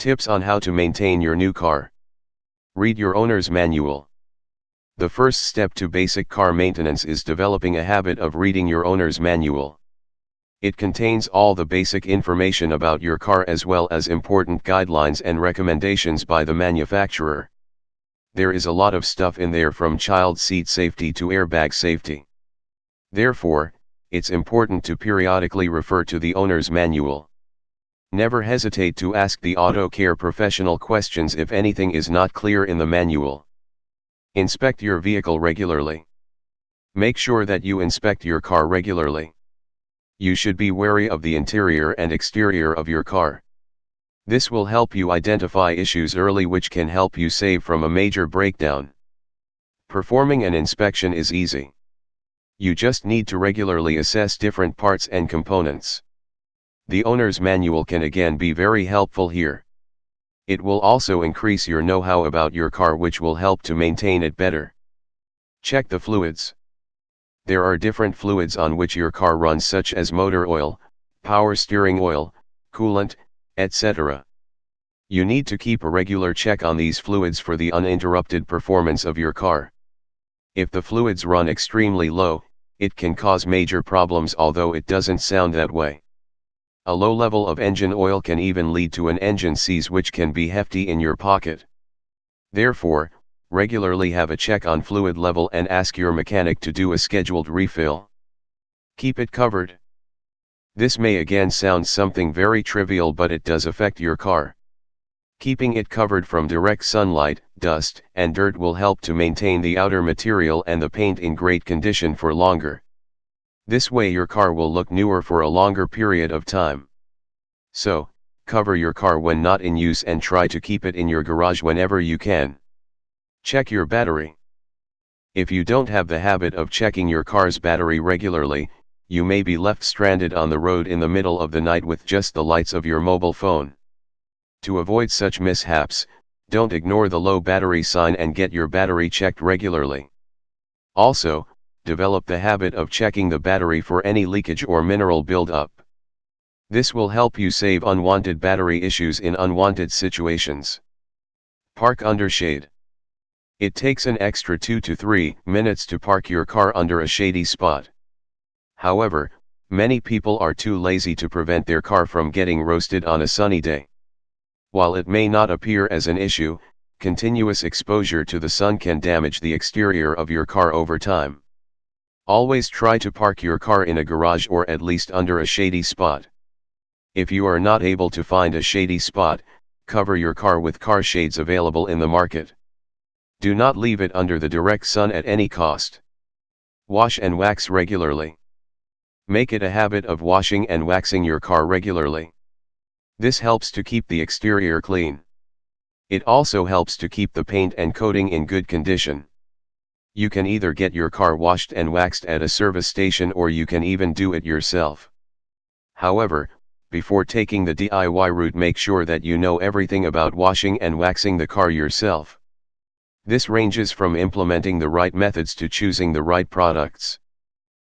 Tips on how to maintain your new car. Read your owner's manual. The first step to basic car maintenance is developing a habit of reading your owner's manual. It contains all the basic information about your car as well as important guidelines and recommendations by the manufacturer. There is a lot of stuff in there from child seat safety to airbag safety. Therefore, it's important to periodically refer to the owner's manual. Never hesitate to ask the auto care professional questions if anything is not clear in the manual. Inspect your vehicle regularly. Make sure that you inspect your car regularly. You should be wary of the interior and exterior of your car. This will help you identify issues early, which can help you save from a major breakdown. Performing an inspection is easy. You just need to regularly assess different parts and components. The owner's manual can again be very helpful here. It will also increase your know-how about your car, which will help to maintain it better. Check the fluids. There are different fluids on which your car runs, such as motor oil, power steering oil, coolant, etc. You need to keep a regular check on these fluids for the uninterrupted performance of your car. If the fluids run extremely low, it can cause major problems, although it doesn't sound that way. A low level of engine oil can even lead to an engine seize, which can be hefty in your pocket. Therefore, regularly have a check on fluid level and ask your mechanic to do a scheduled refill. Keep it covered. This may again sound something very trivial, but it does affect your car. Keeping it covered from direct sunlight, dust, and dirt will help to maintain the outer material and the paint in great condition for longer. This way your car will look newer for a longer period of time. So, cover your car when not in use and try to keep it in your garage whenever you can. Check your battery. If you don't have the habit of checking your car's battery regularly, you may be left stranded on the road in the middle of the night with just the lights of your mobile phone. To avoid such mishaps, don't ignore the low battery sign and get your battery checked regularly. Also, develop the habit of checking the battery for any leakage or mineral buildup. This will help you save unwanted battery issues in unwanted situations. Park under shade. It takes an extra 2 to 3 minutes to park your car under a shady spot. However, many people are too lazy to prevent their car from getting roasted on a sunny day. While it may not appear as an issue, continuous exposure to the sun can damage the exterior of your car over time. Always try to park your car in a garage or at least under a shady spot. If you are not able to find a shady spot, cover your car with car shades available in the market. Do not leave it under the direct sun at any cost. Wash and wax regularly. Make it a habit of washing and waxing your car regularly. This helps to keep the exterior clean. It also helps to keep the paint and coating in good condition. You can either get your car washed and waxed at a service station, or you can even do it yourself. However, before taking the DIY route, make sure that you know everything about washing and waxing the car yourself. This ranges from implementing the right methods to choosing the right products.